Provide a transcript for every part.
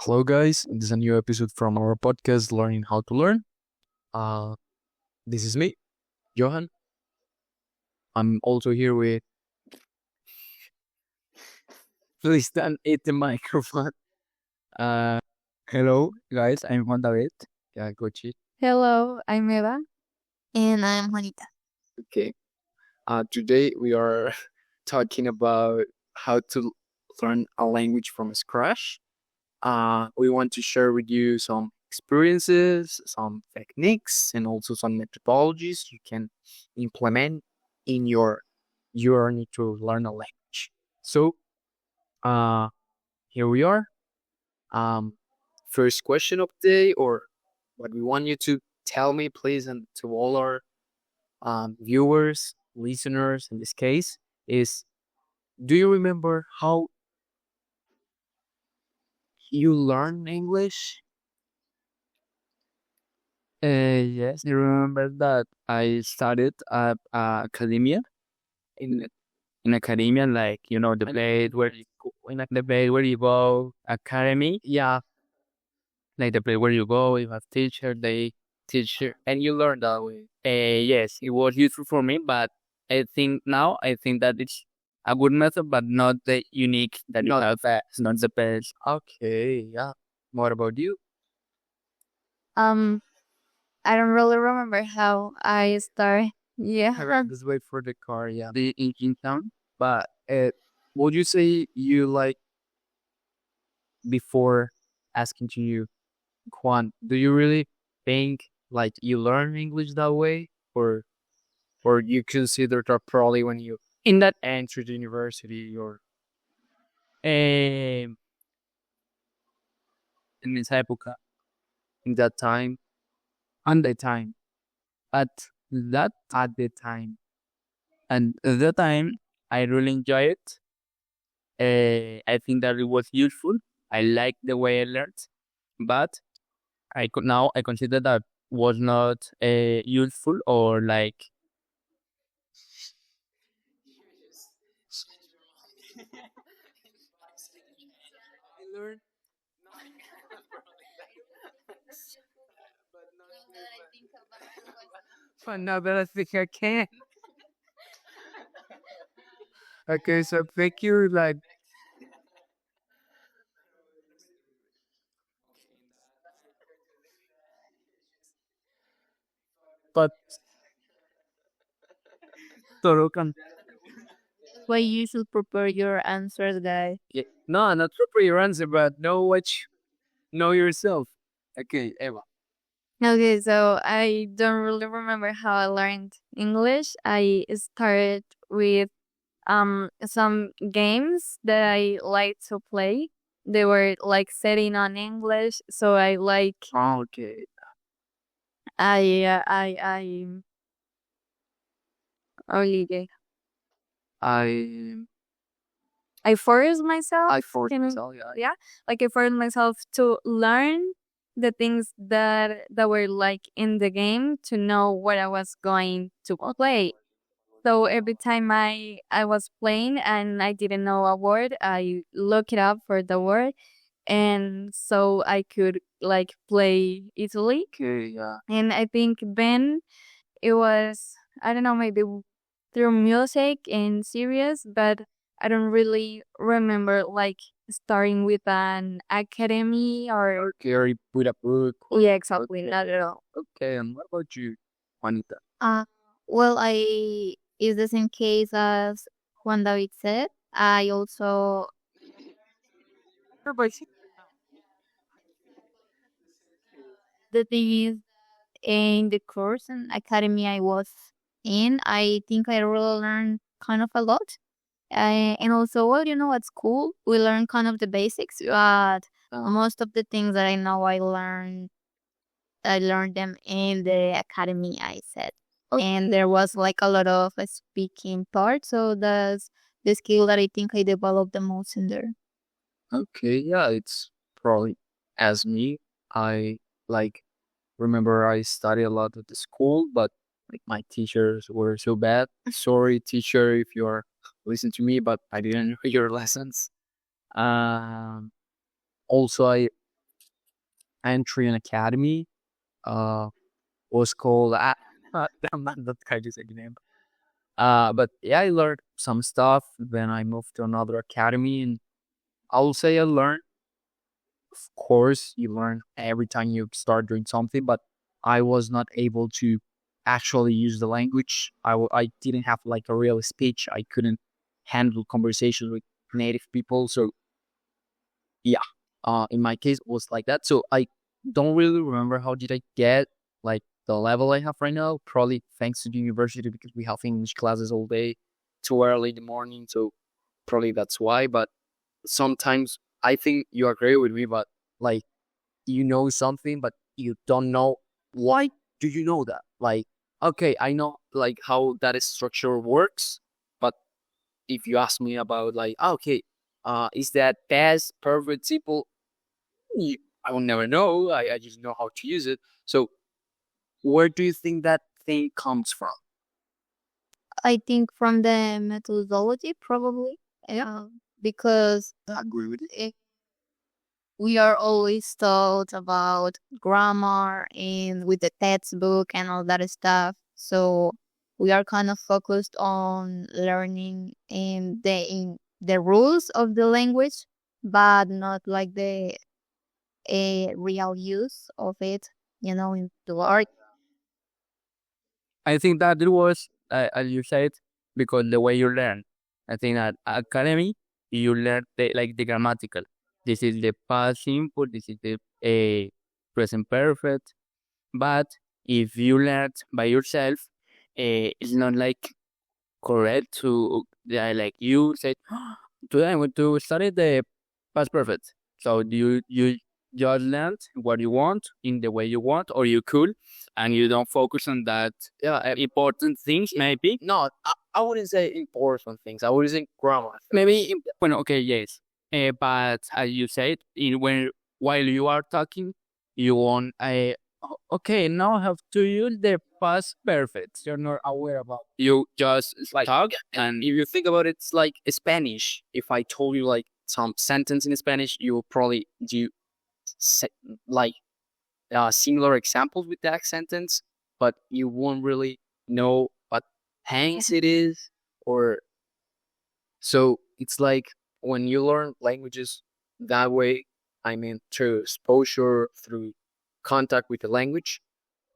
Hello, guys. This is a new episode from our podcast, Learning How to Learn. Uh, this is me, Johan. I'm also here with. Please don't eat the microphone. Uh, Hello, guys. I'm Juan David. yeah, Gochi. Hello, I'm Eva. And I'm Juanita. Okay. Today we are talking about how to learn a language from scratch. We want to share with you some experiences, some techniques, and also some methodologies you can implement in your journey to learn a language. So, uh, here we are. Um, First question of the day, or what we want you to tell me, please, and to all our viewers, listeners, in this case, is: do you remember how you learn English? Yes, I remember that I studied at academia. In in academia, like the place where you go, the place where you go, academy. Yeah, Like the place where you go, you have teacher, they teach you. and you learn that way. Yes, it was useful for me, but I think that it's a good method, but not the unique that you Not have. It's not the best. Okay, yeah. What about you? Um, I don't really remember how I started. Yeah. Just wait for the car, yeah. The engine sound. But would you say you like before asking to you, Juan, do you really think like you learn English that way? Or you consider that probably when you In that enter the university or um, in esa época, in that time? on the time, at At the time. at the time, I really enjoy it. I think that it was useful. I like the way I learned, but I consider that was not useful or like I learned but now that I think I can. Okay, so thank you. Like, but Torokan. Why you should prepare your answers, guys. yeah, no, not for your answer, but know know yourself. Okay, Eva. Okay, so I don't really remember how I learned English. I started with some games that I like to play. They were like setting on English, so Okay. I only I I forced myself. I forced you know, myself. Yeah. yeah, like I forced myself to learn the things that were like in the game to know what I was going to play. So every time I was playing and I didn't know a word, I look it up for the word, and so I could like play easily. Okay. Yeah. And I think then it was, I don't know, maybe through music and series, but I don't really remember like starting with an academy or Okay, or you put a book. yeah, exactly, not at all. Okay. And what about you, Juanita? Uh, well, I is the same case as Juan David said. I also the thing is in the course and academy I was in, I think I really learned kind of a lot. And also, well, at school we learn kind of the basics, but most of the things that I know I learned them in the academy. I said, and there was like a lot of speaking part, so that's the skill that I think I developed the most in there. Okay, yeah, it's probably as me. I like remember I studied a lot at the school, but like my teachers were so bad. Sorry, teacher, if you're listening to me, but I didn't know your lessons. Um, Also, I entry an academy. Uh, was called I'm not that kind of name. But yeah, I learned some stuff. Then I moved to another academy, and I will say I learned. Of course, you learn every time you start doing something, but I was not able to actually use the language. I didn't have like a real speech. I couldn't handle conversations with native people. So yeah, in my case, it was like that. So I don't really remember how did I get like the level I have right now. Probably thanks to the university because we have English classes all day, too early in the morning. So probably that's why. But sometimes I think you agree with me, but like you know something, but you don't know why do you know that? Like, okay, I know like how that structure works, but if you ask me about like, okay, is that past perfect simple? You, I will never know. I just know how to use it. So where do you think that thing comes from? I think from the methodology, probably. Yeah, because I agree with it. we are always taught about grammar and with the textbook and all that stuff. So we are kind of focused on learning in the rules of the language, but not like the a real use of it, in the art. I think that it was, as you said, because the way you learn. I think at academy, you learn the grammatical. This is the past simple, this is the present perfect. But if you learn by yourself, it's not like correct to, yeah, like you said, today I want to study the past perfect. So you just learned what you want in the way you want or you could, and you don't focus on that Yeah, important things maybe. no, I wouldn't say important things. I would say grammar. Maybe well, okay, yes. But as you said, when while you are talking, you want okay, now I have to use the past perfect. You're not aware about. You just Like, talk and and if you think about it, it's like Spanish. If I told you like some sentence in Spanish, you will probably do se- like similar examples with that sentence, but you won't really know what tense it is, or so it's like when you learn languages that way. I mean, through exposure, through contact with the language.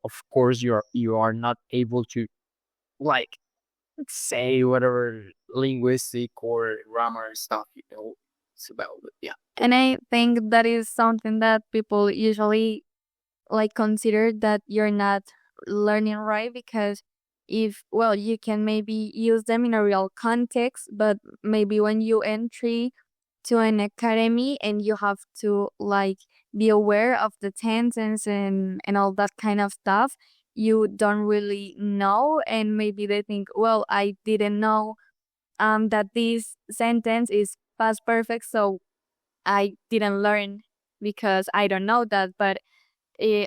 Of course, you are not able to like say whatever linguistic or grammar stuff it's about. But yeah, And I think that is something that people usually like consider that you're not learning right because if well you can maybe use them in a real context, but maybe when you entry to an academy and you have to like be aware of the tenses and all that kind of stuff, you don't really know, and maybe they think, well, I didn't know that this sentence is past perfect, so I didn't learn because I don't know that. But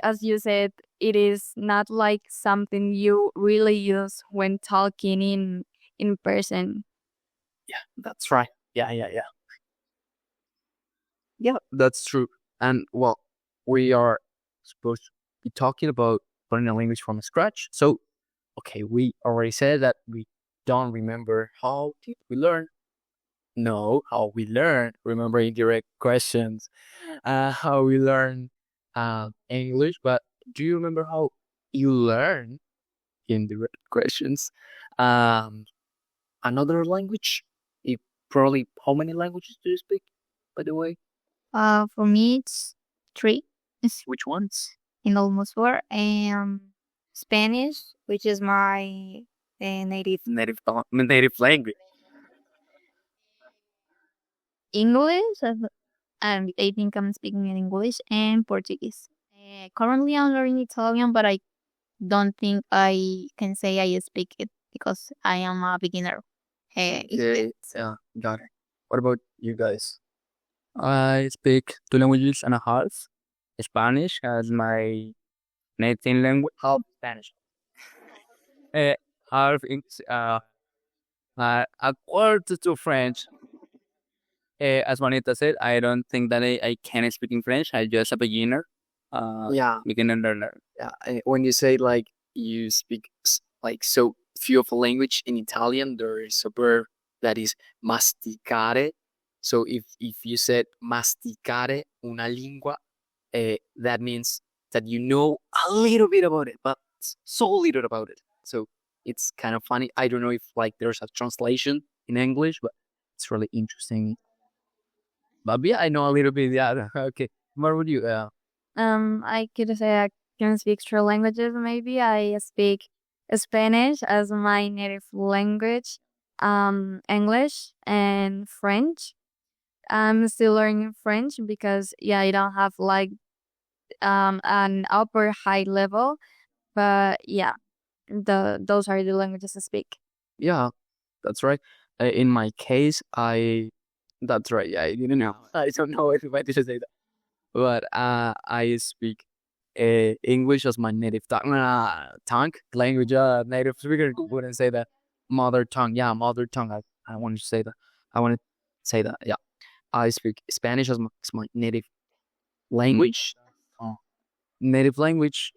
as you said, it is not like something you really use when talking in person. yeah, that's right. Yeah. Yeah, that's true. And well, we are supposed to be talking about learning a language from scratch. So, okay, we already said that we don't remember how did we learn. No, how we learn. Remember indirect questions. How we learn English. But do you remember how you learn indirect questions? Um, another language. It probably. How many languages do you speak? By the way, For me, it's three. It's which ones? in almost four. Spanish, which is my native. Native language. English, and I think I'm speaking in English and Portuguese. Currently, I'm learning Italian, but I don't think I can say I speak it because I am a beginner. Okay, yeah, got it. What about you guys? I speak 2 languages and a half. Spanish as my native language. Half Spanish. Uh, half a quarter to French. As Juanita said, I don't think that I can speak in French. I'm just a beginner. Yeah, beginner learner. yeah. When you say like you speak like so few of a language in Italian, there is a verb that is masticare. So if you said masticare una lingua, that means that you know a little bit about it, but so little about it. So it's kind of funny. I don't know if like there's a translation in English, but it's really interesting. But yeah, I know a little bit. Yeah. Okay. What would you? I could say I can speak three languages. Maybe I speak Spanish as my native language, English and French. I'm still learning French because yeah, I don't have like an upper high level, but yeah, those are the languages I speak. Yeah, that's right. In my case, that's right. Yeah, I didn't know. I don't know if I did say that, but I speak English as my native tongue language. Native speaker wouldn't say that. Mother tongue. Yeah, mother tongue. I want to say that. I want to say that. Yeah, I speak Spanish as my native language. Oh, native language.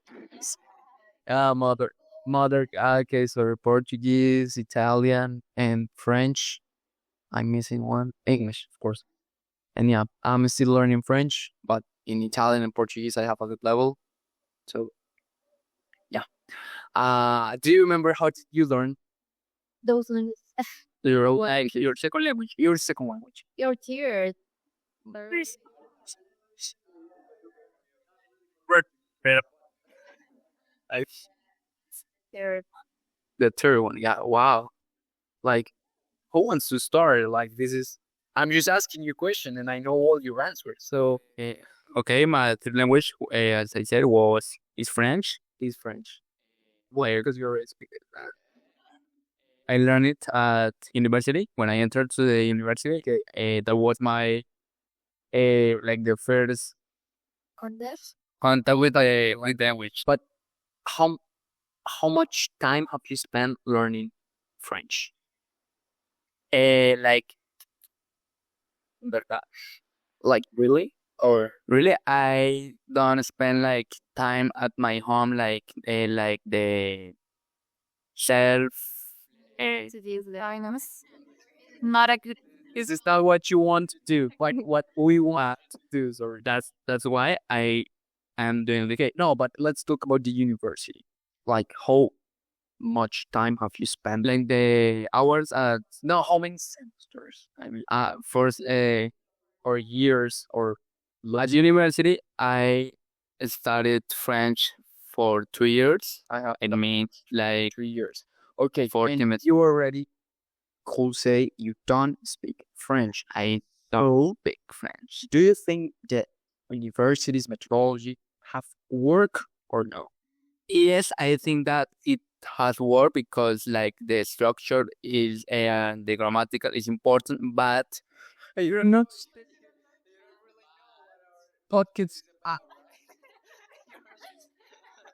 Mother. Okay, so Portuguese, Italian, and French. I'm missing one. English, of course. And yeah, I'm still learning French, but in Italian and Portuguese, I have a good level. So yeah. Do you remember how did you learn Those languages. your second language? Your second language. Your tears. I- They're The third one. Yeah. Wow. Like, who wants to start? Like, this is. I'm just asking you a question, and I know all your answers. So Okay, my third language, as I said, is French. he's French. Where Because you already speak it. I learned it at university. When I entered to the university, that was my like the first Condes. contact with the language. But how how much time have you spent learning French? Like ¿Verdad? Like really? Or really, I don't spend like time at my home like the self. To these dynamics. Not a good. is this not what you want to do? Like what we want to do? Sorry. That's why I am doing the Okay, no, but let's talk about the university. Like how much time have you spent? like the hours at No, how many semesters? I mean, first or years or at university. I studied French for 2 years. I have It means like 3 years. Okay, 40 and minutes. you already could say you don't speak French. I don't speak French. Do you think that university's methodology have work or no? Yes, I think that it has worked because like the structure is and the grammatical is important, but You're not pockets.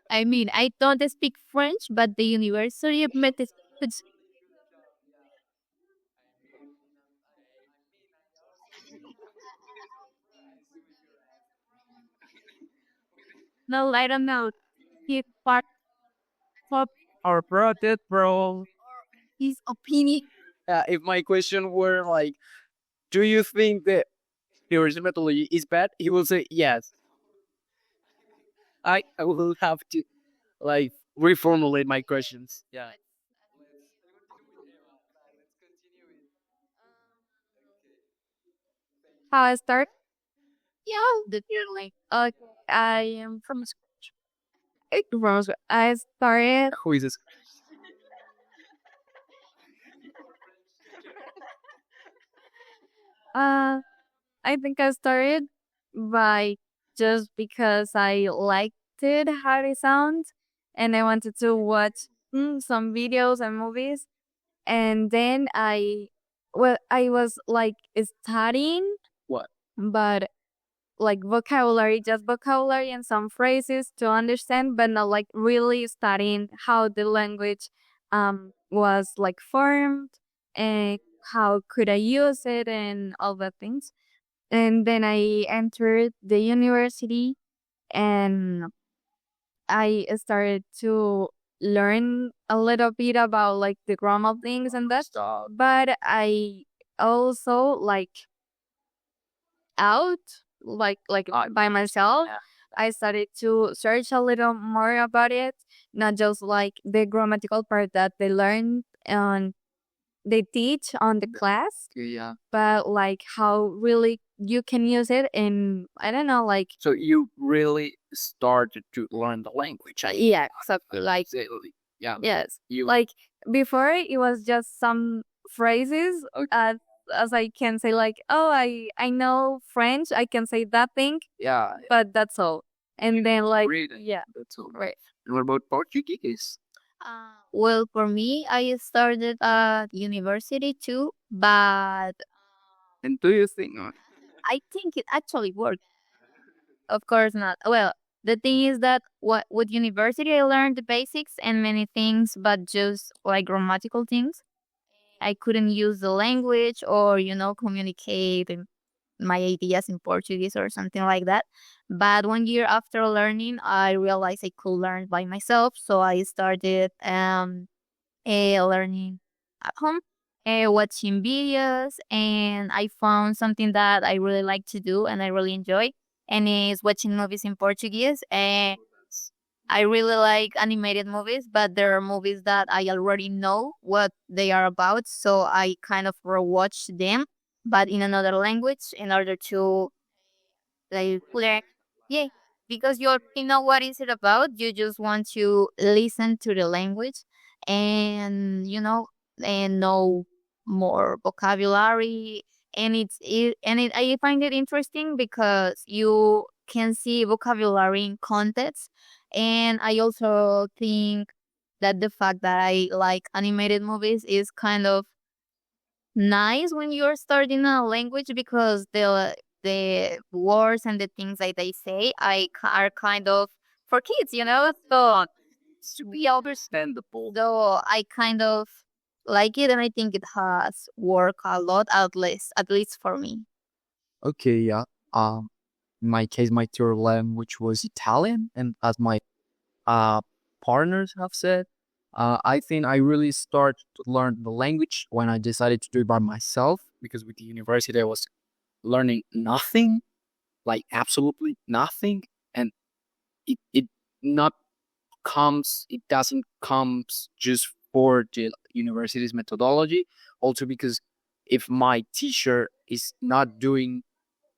I mean, I don't speak French, but the university methods. No, I don't know. His part for Our project, bro. his opinion. If my question were like, do you think that university methodology is bad? He will say yes. I will have to like reformulate my questions. Yeah. How I start? Yeah, definitely. I am from I started. Who is this? Uh, I think I started by just because I liked it how it sounds, and I wanted to watch some videos and movies, and then I was like studying, What? but like vocabulary, just vocabulary and some phrases to understand, but not like really studying how the language was like formed and how could I use it and all the things. And then I entered the university and I started to learn a little bit about like the grammar things and that stuff. But I also like out like by myself. Yeah. I started to search a little more about it, not just like the grammatical part that they learn and they teach on the class, Yeah. but like how really you can use it in, I don't know, like So you really started to learn the language. yeah, exactly, like Say, yeah. yes, You. like before it was just some phrases as I can say like, oh, I know French, I can say that thing, Yeah. but that's all. And then like Read it. yeah, That's all. right. And what about Portuguese? Well, for me, I started at university too, but And do you think? I think it actually worked. Of course not. Well, the thing is that what with university I learned the basics and many things, but just like grammatical things. I couldn't use the language or communicate my ideas in Portuguese or something like that. But 1 year after learning, I realized I could learn by myself, so I started learning at home, watching videos, and I found something that I really like to do and I really enjoy, and is watching movies in Portuguese. And I really like animated movies, but there are movies that I already know what they are about, so I kind of rewatch them, but in another language in order to like learn. Yeah, because you already know what is it about. You just want to listen to the language, and and know more vocabulary. And I find it interesting because you can see vocabulary in context, and I also think that the fact that I like animated movies is kind of nice when you're starting a language, because the words and the things that they say are kind of for kids, so To be understandable. though I kind of like it, and I think it has worked a lot, at least for me. Okay, yeah. In my case, my third language was Italian, and as my uh partners have said, I think I really started to learn the language when I decided to do it by myself, Because with the university, I was learning nothing, like absolutely nothing, and it not it doesn't comes just for the university's methodology. Also because if my teacher is not doing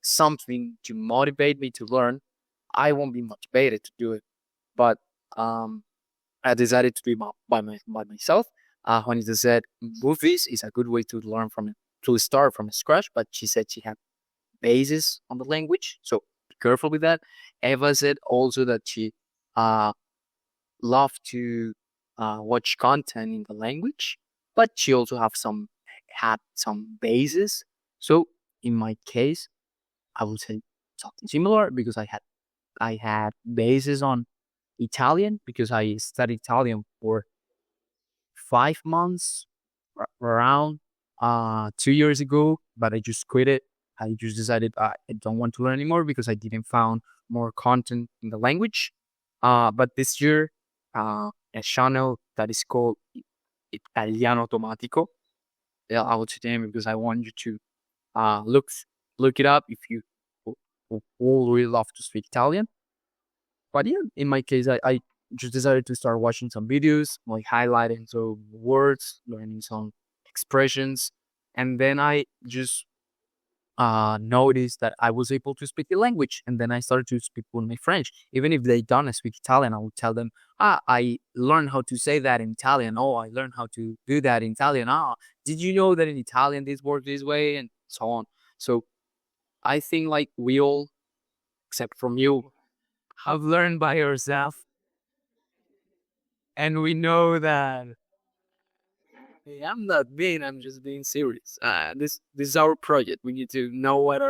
something to motivate me to learn, I won't be motivated to do it. But um, I decided to do it by myself. Juanita said movies is a good way to learn from it, to start from scratch. But she said she had basis on the language, so be careful with that. Eva said also that she uh loved to watch content in the language, but she also had some basis. So in my case, I would say something similar because I had basis on Italian because I studied Italian for 5 months around 2 years ago, but I just quit it. I just decided I don't want to learn anymore because I didn't found more content in the language. But this year, a channel that is called Italiano Automatico. Yeah, I will say name because I want you to uh look look it up if you will really love to speak Italian. But yeah, in my case, I just decided to start watching some videos, like highlighting some words, learning some expressions, and then I just noticed that I was able to speak the language, and then I started to speak with my French. Even if they don't speak Italian, I would tell them, I learned how to say that in Italian. Oh, I learned how to do that in Italian. Did you know that in Italian this works this way, and so on. So I think like we all, except from you, have learned by yourself, and we know that. Hey, I'm not being. I'm just being serious. This is our project. We need to know what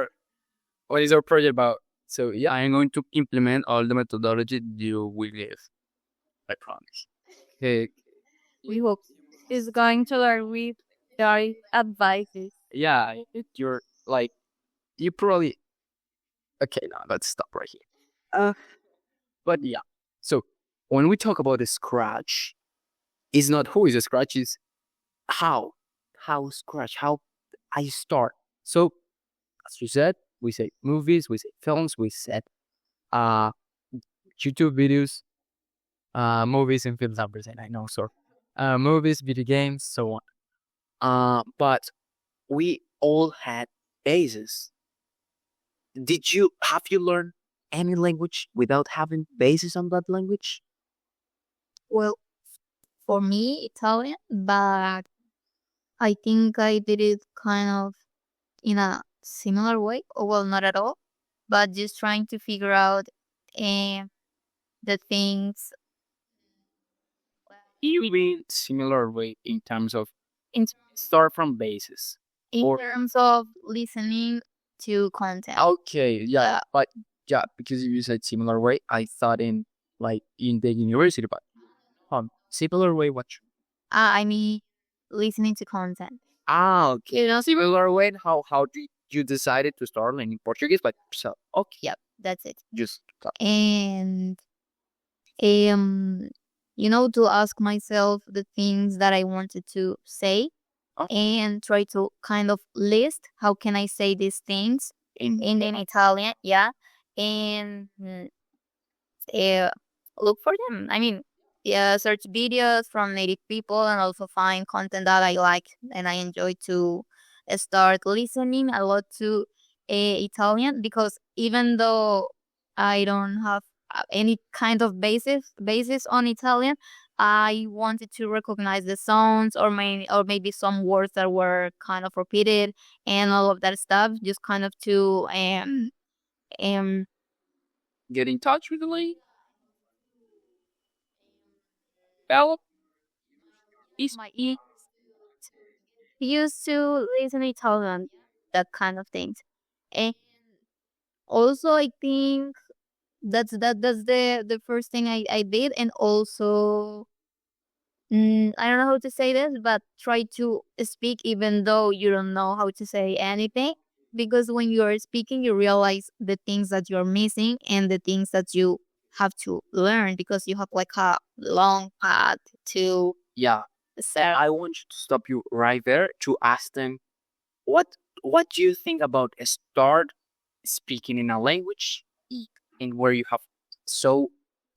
is our project about. So yeah, I am going to implement all the methodology you will give. I promise. Okay. We hope is going to learn with your advices. Yeah, you're like you probably. Okay, now let's stop right here. But yeah. So when we talk about the scratch, it's not who is a scratch, is how. How scratch, how I start. So as you said, we say movies, we say films, we said uh YouTube videos, movies and films are the same, I know, so movies, video games, so on. But we all had bases. Did you have you learned any language without having bases on that language? Well, for me, Italian, but I think I did it kind of in a similar way. Or well, not at all, but just trying to figure out uh, the things You mean similar way in terms of in start from bases? in Or terms of listening to content. okay, yeah, Yeah. but yeah, because you said similar way, I thought in like in the university, but similar way what? I mean, listening to content. Okay, similar way. How did you decided to start learning Portuguese? But so okay, Yep, that's it. just And um, to ask myself the things that I wanted to say oh, and try to kind of list how can I say these things in in Italian, yeah, and uh, look for them. I mean, yeah, search videos from native people and also find content that I like and I enjoy to start listening a lot to Italian because even though I don't have any kind of basis on Italian, I wanted to recognize the sounds or maybe some words that were kind of repeated and all of that stuff, just kind of to um get in touch with the lady. Develop is my ears used to listen to Italian, that kind of things. And also I think that's the first thing I did and also I don't know how to say this, but try to speak even though you don't know how to say anything. Because when you are speaking, you realize the things that you're missing and the things that you have to learn because you have like a long path to yeah. serve. I want you to stop you right there to ask them what what do you think about a start speaking in a language and where you have so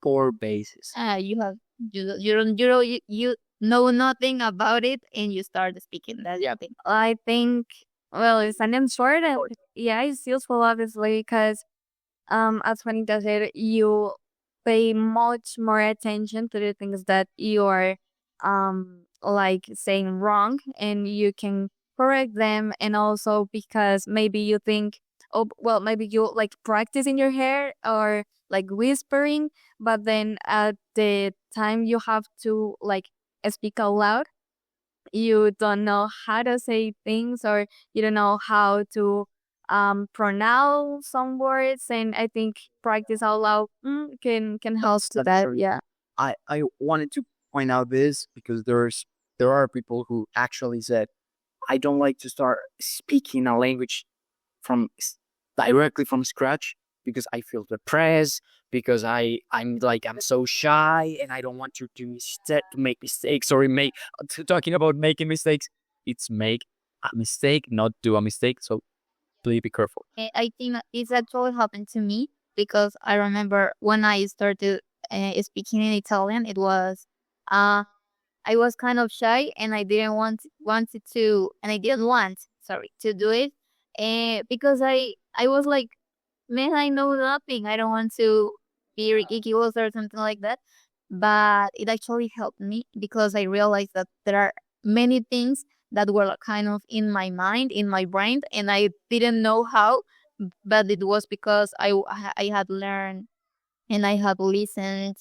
poor basis. You have you know nothing about it and you start speaking. That's Yeah. the thing. I think, well, it's an short and yeah, it's useful obviously because as Juanita said, you pay much more attention to the things that you are like saying wrong and you can correct them, and also because maybe you think, oh well, maybe you like practice in your hair or like whispering, but then at the time you have to like speak out loud, you don't know how to say things or you don't know how to pronounce some words, and I think practice out loud can help to That's that. true. Yeah. I wanted to point out this because there are people who actually said I don't like to start speaking a language from directly from scratch because I feel depressed because I'm so shy and I don't want to make mistakes or make talking about making mistakes. It's make a mistake, not do a mistake. So please be careful. I think it's actually happened to me because I remember when I started speaking in Italian, it was I was kind of shy and I didn't wanted to and I didn't want sorry to do it because I was like, man, I know nothing. I don't want to be ridiculous or something like that. But it actually helped me because I realized that there are many things that were kind of in my mind, in my brain, and I didn't know how. But it was because I had learned and I had listened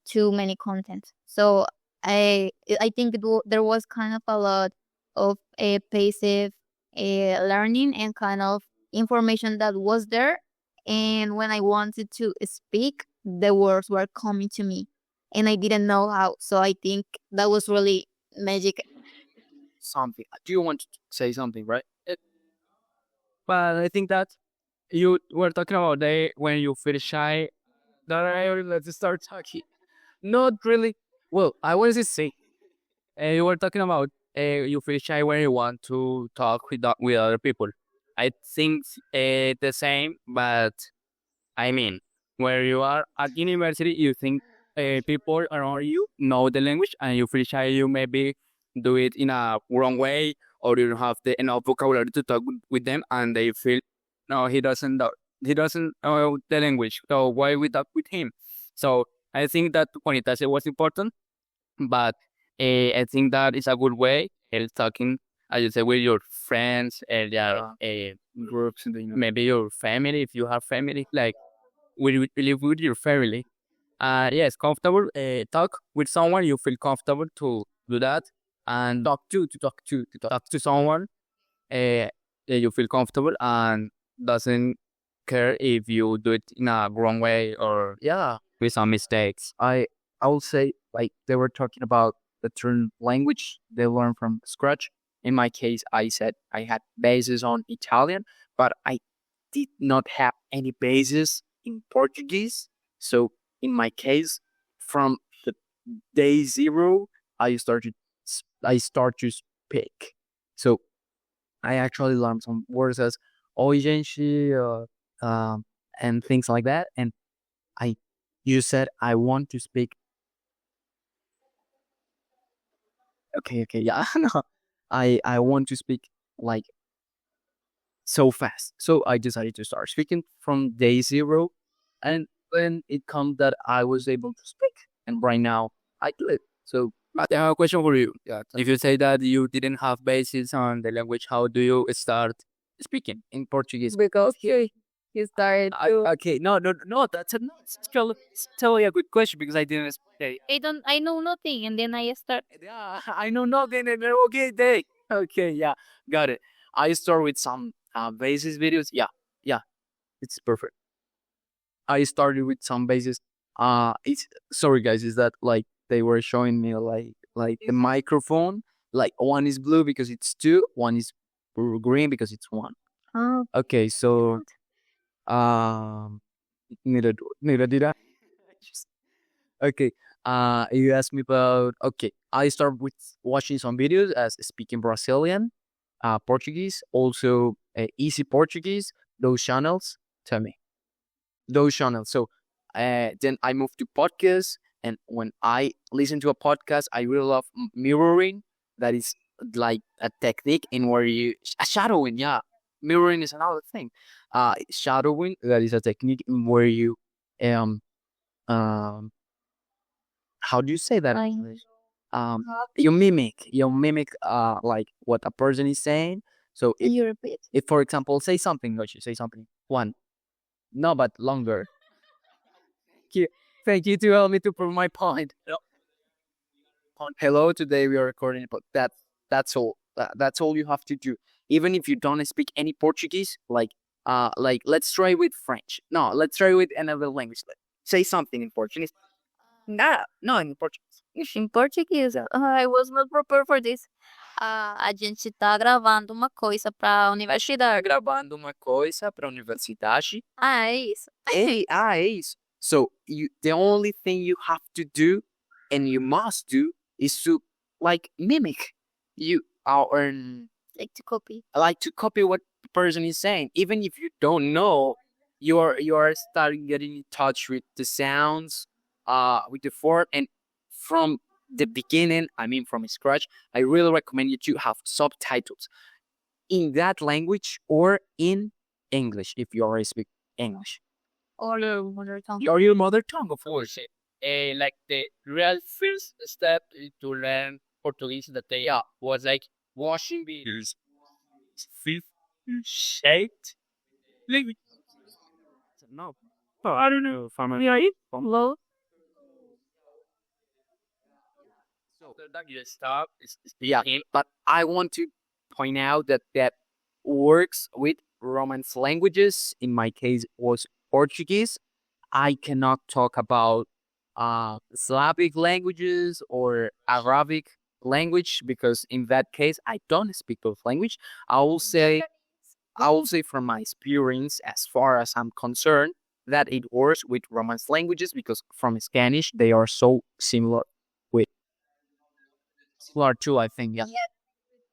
to many content. So I think there was kind of a lot of a passive learning and kind of information that was there. And when I wanted to speak, the words were coming to me, and I didn't know how. So I think that was really magic. Something. Do you want to say something, right? But I think that you were talking about when you feel shy. Let's start talking. Not really. Well, I wanted to say You were talking about you feel shy when you want to talk with other people. I think the same, but I mean, where you are at university, you think people around you know the language, and you feel shy. You maybe do it in a wrong way, or you don't have the enough vocabulary to talk with them, and they feel no, he doesn't know the language. So why we talk with him? So I think that Juanita was important, but I think that is a good way talking, as you say, with your friends and groups in the maybe your family if you have family, like live with your family. Yes, comfortable. Talk with someone you feel comfortable to do that, and talk to someone that you feel comfortable and doesn't care if you do it in a wrong way or yeah. with some mistakes. I will say like they were talking about the term language they learn from scratch. In my case, I said I had bases on Italian, but I did not have any bases in Portuguese. So in my case, from the day zero, I start to speak. So I actually learned some words as oi gente, and things like that. And I, you said I want to speak. Okay, yeah, no, I want to speak like so fast. So I decided to start speaking from day zero, and then it comes that I was able to speak, and right now I do it. So But I have a question for you. Yeah, if you say that you didn't have basis on the language, how do you start speaking? in Portuguese, Because he started to. okay, no, it's totally a good question because I didn't say. I know nothing, and then I start. Yeah, I know nothing. And then, okay, okay, yeah, got it. I start with some basis videos. Yeah, it's perfect. I started with some basis. It's sorry guys, is that like they were showing me like the microphone. Like one is blue because it's two, one is green because it's one. Oh, Okay, so um, neither did I. Just- okay, you asked me about. Okay, I start with watching some videos as speaking Brazilian, Portuguese, also easy Portuguese. Those channels. Tell me those channels. So then I moved to podcasts, and when I listen to a podcast, I really love mirroring. That is like a technique in where you shadowing. Yeah, mirroring is another thing. Shadowing, that is a technique in where you um um how do you say that in I English? Um, you mimic like what a person is saying. So you repeat. if for example say something, Goshi, say something one, no, but longer. you. Thank you to help me to prove my point. No. Hello, today we are recording, but that's all. That's all you have to do. Even if you don't speak any Portuguese, like let's try with French. No, let's try with another language. Say something in Portuguese. No, in Portuguese. In Portuguese, I was not prepared for this. A gente tá gravando uma coisa pra universidade. Gravando uma coisa para universidade. É isso. É isso. So the only thing you have to do and you must do is to like mimic. You are Like to copy. like to copy what the person is saying, even if you don't know. You are starting getting in touch with the sounds, with the form, and from the beginning. I mean, from scratch. I really recommend you to have subtitles in that language or in English if you already speak English. Or your mother tongue. Or your mother tongue, of course. Like the real first step to learn Portuguese that they was like washing videos. Fifth shaped language. No. Oh, I don't know. Low. So that you stop is Yeah, but I want to point out that that works with Romance languages. In my case, was Portuguese. I cannot talk about Slavic languages or Arabic language because in that case I don't speak those language. I will say from my experience, as far as I'm concerned, that it works with Romance languages because from Spanish they are so similar with similar too. I think yeah.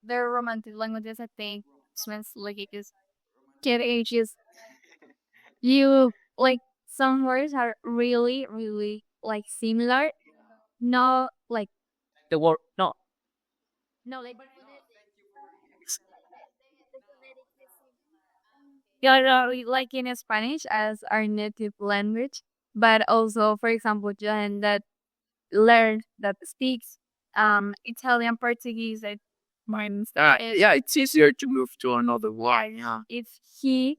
The romantic languages, I think, smells like it is get ages. You like some words are really, really like similar. No, like The word no. no, yeah, no, like in Spanish as our native language, but also, for example, Johan that learned that speaks Italian, Portuguese, and means Yeah, it's easier to move to another word. Yeah. if he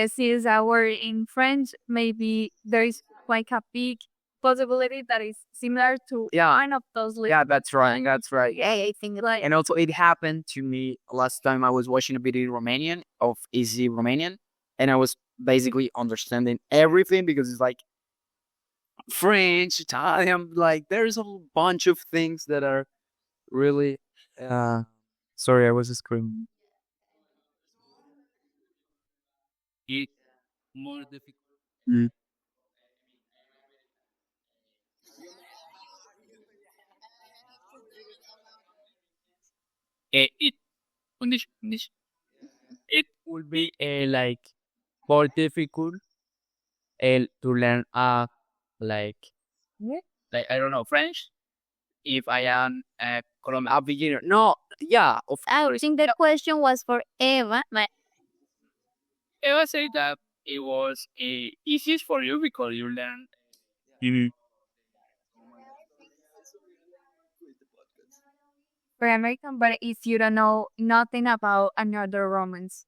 sees a word in French, maybe there is like a big possibility that is similar to Yeah. one of those little. Yeah, that's right. That's right. Yeah, I think like And also, it happened to me last time I was watching a video in Romanian of Easy Romanian, and I was basically understanding everything because it's like French, Italian, like there's a whole bunch of things that are really. Sorry, I was screaming. It more difficult. Mm. It English. It would be like more difficult to learn like like I don't know French if I am a Colombian. A beginner. No, yeah, of I course. think the question was for Eva. I would say that it was easiest for you because you learn. for American, but if you don't know nothing about another Romance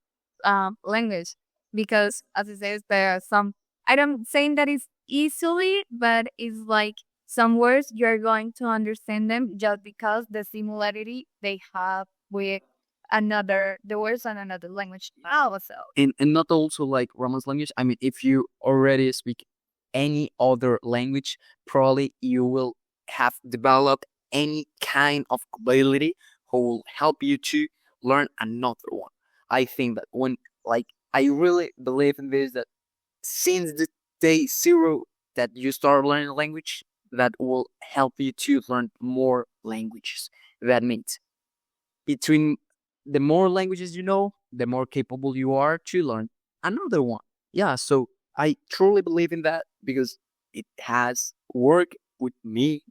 language, because as I said, there are some. I don't saying that it's easily, but it's like some words you're going to understand them just because the similarity they have with another the words on another language. Also, And not also like Romance language. I mean, if you already speak any other language, probably you will have developed any kind of ability who will help you to learn another one. I think that when like I really believe in this that since the day zero that you start learning a language, that will help you to learn more languages. That means between the more languages you know, the more capable you are to learn another one. Yeah, so I truly believe in that because it has worked with me,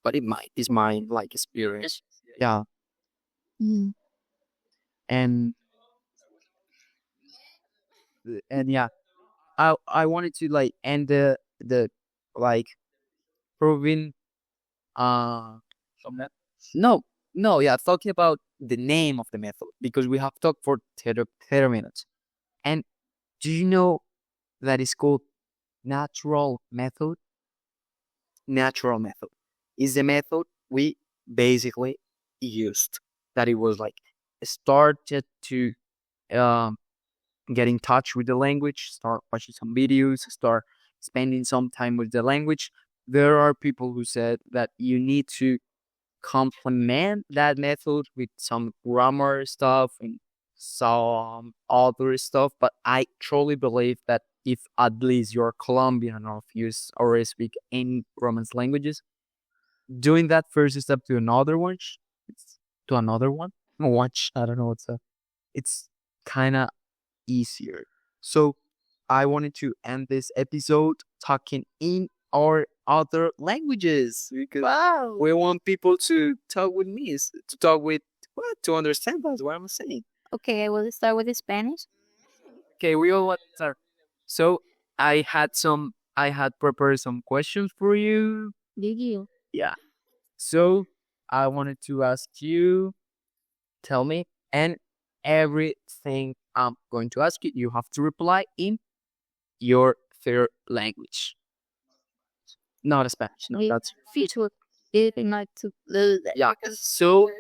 but it might is my like experience. Yeah, Mm. and and yeah, I wanted to like end the like proving From that. no no yeah talking about the name of the method because we have talked for 30 minutes. And do you know that is called natural method? Natural method is the method we basically used. That it was like started to um, get in touch with the language, start watching some videos, start spending some time with the language. There are people who said that you need to complement that method with some grammar stuff and some other stuff. But I truly believe that if at least you're Colombian or if you already speak any Romance languages, doing that first step to another one, to another one, watch, I don't know, it's kind of easier. So I wanted to end this episode talking in our other languages because wow, we want people to talk with me, to talk with what to understand us. What I'm saying. Okay, I will start with the Spanish. Okay, we all want to start. So I had prepared some questions for you. Did you? Yeah. So I wanted to ask you, tell me, and everything I'm going to ask you, you have to reply in your third language. Not Spanish. No, We that's feature it not to lose it. yeah. So,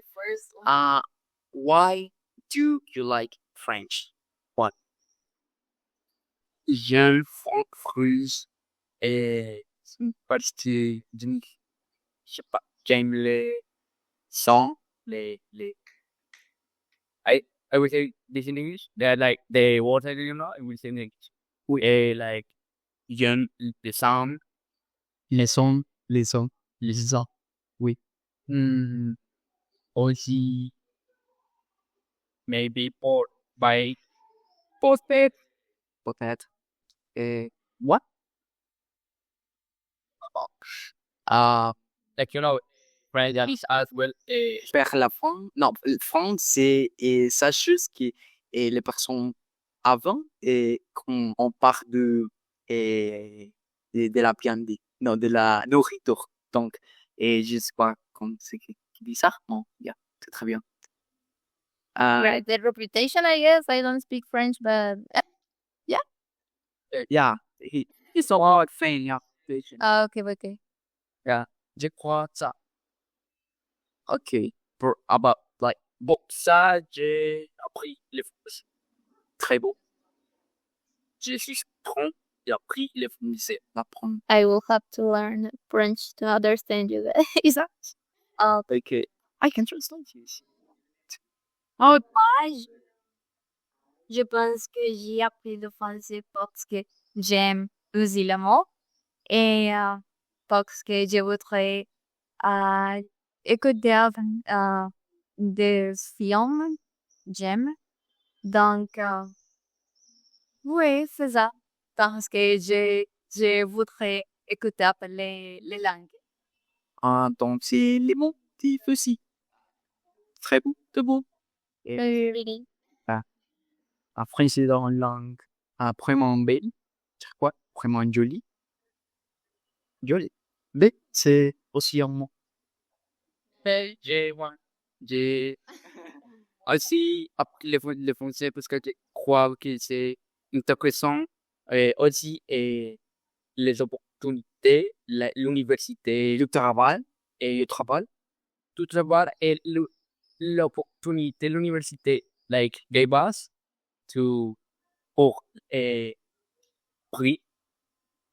why do you like French? What? J'aime French parce que je sais pas, j'aime les sons, les I will say this in English. They're like the words I didn't know. I will say in English. Like J'aime les sound, les sons, oui. Mm, aussi, maybe por by posted, peut-être. Et what? Euh, like, French as well. vers la fin, non, la fin, c'est et ça chose qui et les personnes avant et quand on parle de la viande, non, de la nourriture. Donc, et je sais pas comment c'est qui dit ça. Bon, yeah, c'est très bien. Right. The reputation, I guess. I don't speak French, but Yeah, he's a lot fan, yeah. okay, okay. Yeah, je crois ça. Ok, pour about like bon, ça j'ai appris les français. Très beau. J'ai juste prendre et appris les français. Apprendre. I will have to learn French to understand you guys. Ok, I can translate you. Moi, je pense que j'ai appris le français parce que j'aime aussi le mot et parce que je voudrais euh, écouter des films, j'aime. Donc, oui, c'est ça. Parce que je voudrais écouter les langues. Donc c'est les mots aussi. Très beau, de beau. Really? En français dans une langue vraiment belle. C'est quoi? Vraiment jolie. Jolie. Mais c'est aussi un mot. Mais j'ai aussi appris le français parce que je crois que c'est intéressant et aussi et les opportunités, l'université, le travail, tout travail et l'opportunité, l'université, like, gave us to pour prix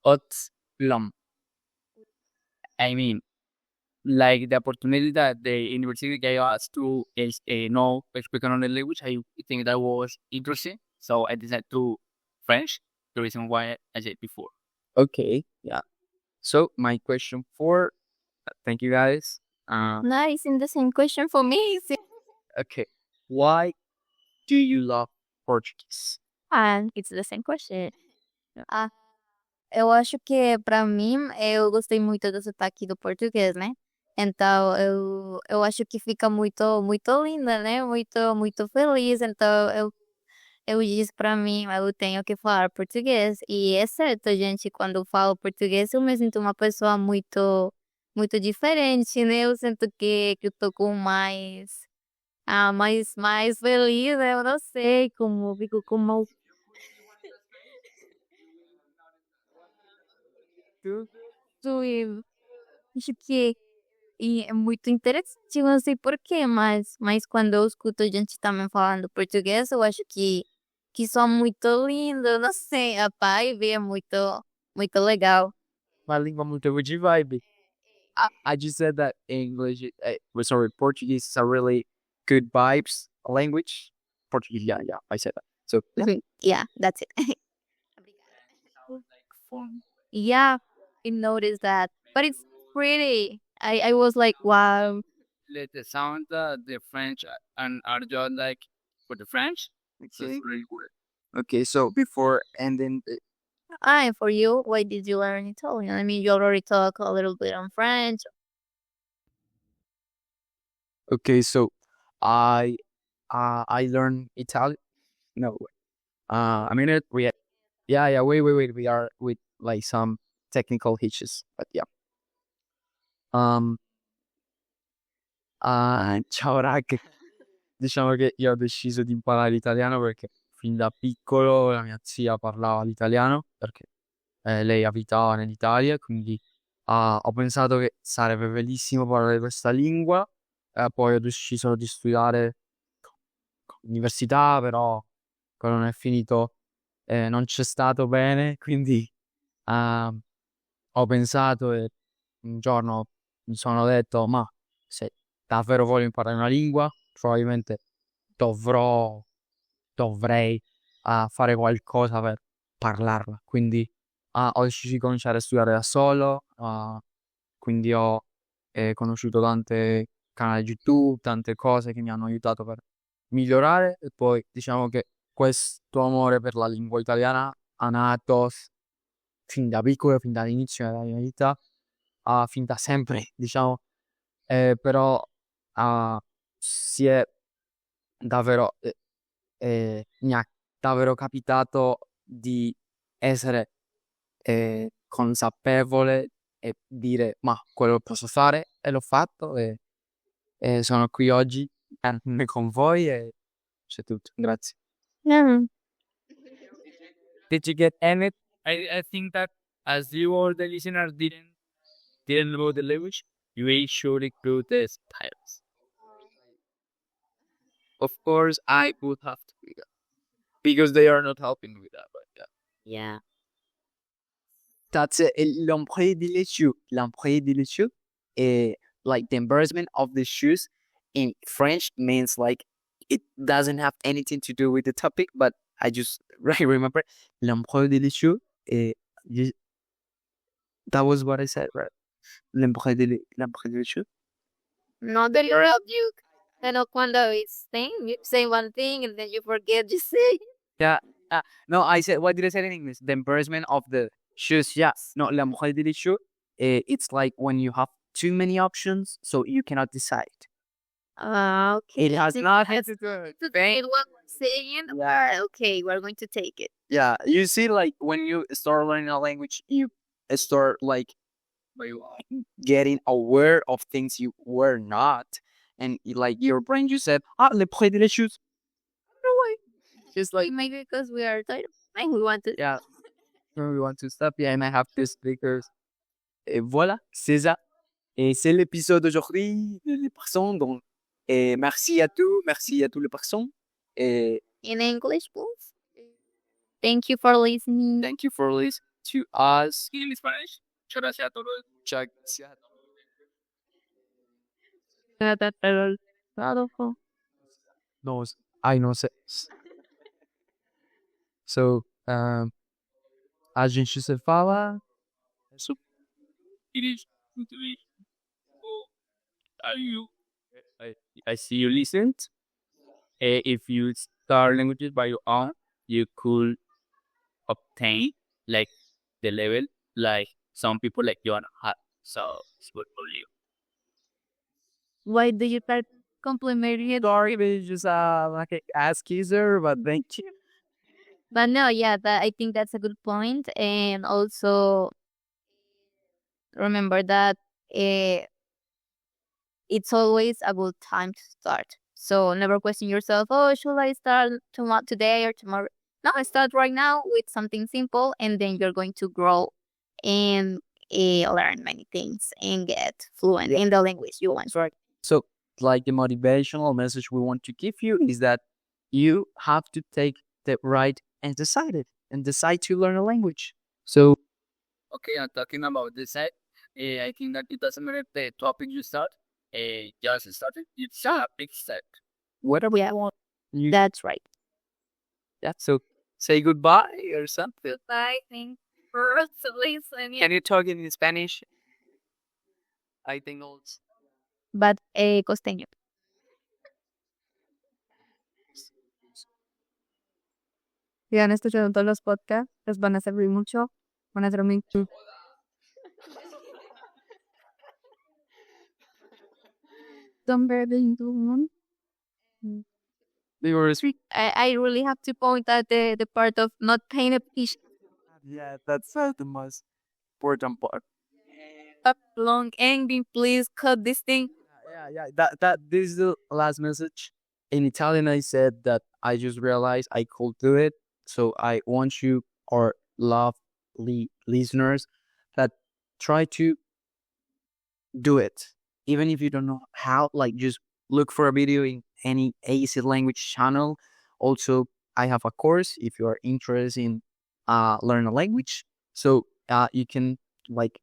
haute langue. I mean, like the opportunity that the university gave us to know speak another language, I think that was interesting. So I decided to French. The reason why I said before. Okay, yeah. So my question for, thank you guys. Nice. And the same question for me. Okay, why do you love Portuguese? And it's the same question. Eu acho que pra mim, eu gostei muito do sotaque do português, né? Então eu acho que fica muito linda, né? Muito feliz. Então eu disse pra mim, eu tenho que falar português. E é certo, gente, quando eu falo português, eu me sinto uma pessoa muito diferente, né? Eu sinto que eu tô com mais feliz, né? Eu não sei como, fico com uma acho que é muito interessante, eu não sei porquê, mas quando eu escuto gente também falando português, eu acho que são muito lindo, eu não sei, a vibe é muito legal. Uma língua muito good vibe. I just said that English, sorry, Portuguese is a really good vibes language. Portuguese, yeah, I said that. So yeah. Yeah, that's it. Yeah, I noticed that, but it's pretty. I was like, wow. The sound, the French and are just like for the French. So Okay. it's really good. Okay, so before ending, And for you, why did you learn Italian? I mean, you already talk a little bit on French. okay, so I learned Italian. No, I mean it. Yeah. Wait. We are with like some technical hitches, but yeah. Ciao ragazzi. Diciamo che io ho deciso di imparare l'italiano perché fin da piccolo la mia zia parlava l'italiano perché lei abitava nell'Italia, quindi ho pensato che sarebbe bellissimo parlare questa lingua. Poi ho deciso di studiare all'università, però quello non è finito, non c'è stato bene, quindi ho pensato e un giorno mi sono detto, ma se davvero voglio imparare una lingua, probabilmente dovrei fare qualcosa per parlarla. Quindi ho deciso di cominciare a studiare da solo, quindi ho conosciuto tante canali YouTube, tante cose che mi hanno aiutato per migliorare e poi diciamo che questo amore per la lingua italiana è nato fin da piccolo, fin dall'inizio della mia vita, fin da sempre, diciamo, però si è davvero, mi è davvero capitato di essere consapevole e dire ma quello lo posso fare e l'ho fatto e sono qui oggi con voi e c'è tutto. Grazie. Yeah. Did you get any? I think that as you or the listener didn't know the language, you should include the subtitles. Of course, I would have to do that because they are not helping with that. But yeah. Yeah. That's it. L'emprunt délicieux. L'emprunt délicieux. Like the embarrassment of the shoes in French means like it doesn't have anything to do with the topic, but I just remember l'emprunt délicieux. You- that was what I said, right? L'emprunt délicieux. Not that interrupt you. Pero cuando it's thing, you say one thing and then you forget you say. Yeah. No, I said, what did I say in English? The embarrassment of the shoes. Yes. No, l'emprunt délicieux. It's like when you have too many options, so you cannot decide. Okay. It has Then nothing that's to do with to pain. take what we're saying. Okay, we're going to take it. Yeah, you see, like when you start learning a language, you start like getting aware of things you were not, and like your brain just said, le près de les choses. No way. Just like Maybe because we are tired and we want to. yeah, we want to stop. Yeah, and I have this speakers. Et voilà, c'est ça. Et c'est l'épisode d'aujourd'hui de les personnes. Donc, et merci à tous les personnes. Et In English, please. Thank you for listening. thank you for listening to us. In Spanish, muchas gracias a todos. Check. No, I know. So, a gente se fala. It is. Are you? I see you listened. If you start languages by your own, you could obtain like the level like some people like Joanna have. So it's good for you. Why do you start complimenting it? Sorry, but it's just like an ass kisser, but thank you. But no, yeah, I think that's a good point. And also remember that it's always a good time to start. So never question yourself, oh, should I start today or tomorrow? No, start right now with something simple, and then you're going to grow and learn many things and get fluent in the language you want. Right. So, like the motivational message we want to give you is that you have to take the right and decide to learn a language. So, Okay, I'm talking about this side. I think that it doesn't matter the topic you start. Just start it. It's a big step. whatever Yeah, you want, you that's right. yeah. So, say goodbye or something. Goodbye. Thanks for listening. Can you talk in Spanish? I think also. But costeño. Si han escuchado todos los podcasts, les van a servir mucho. Van a ser muy... Don't bear the inclusion. They were sweet. I really have to point out the part of not paying attention. Yeah, that's the most important part. Up long ending, please cut this thing. Yeah. That this is the last message. In Italian, I said that I just realized I could do it. So I want you, our lovely listeners, that try to do it, even if you don't know how. Like, just look for a video in any AC language channel. Also, I have a course if you are interested in learn a language. So you can like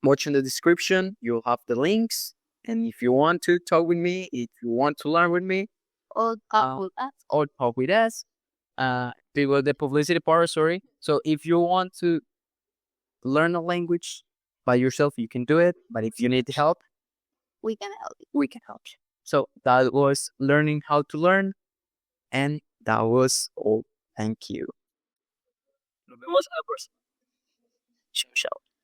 watch in the description. You'll have the links. And if you want to talk with me, if you want to learn with me, All up with us. or talk with us, people the publicity part. Sorry. So if you want to learn a language by yourself, you can do it. But if you need help, We can help you. we can help you. So that was learning how to learn, and that was all. Thank you. Nos vemos a la próxima. Chao, chao.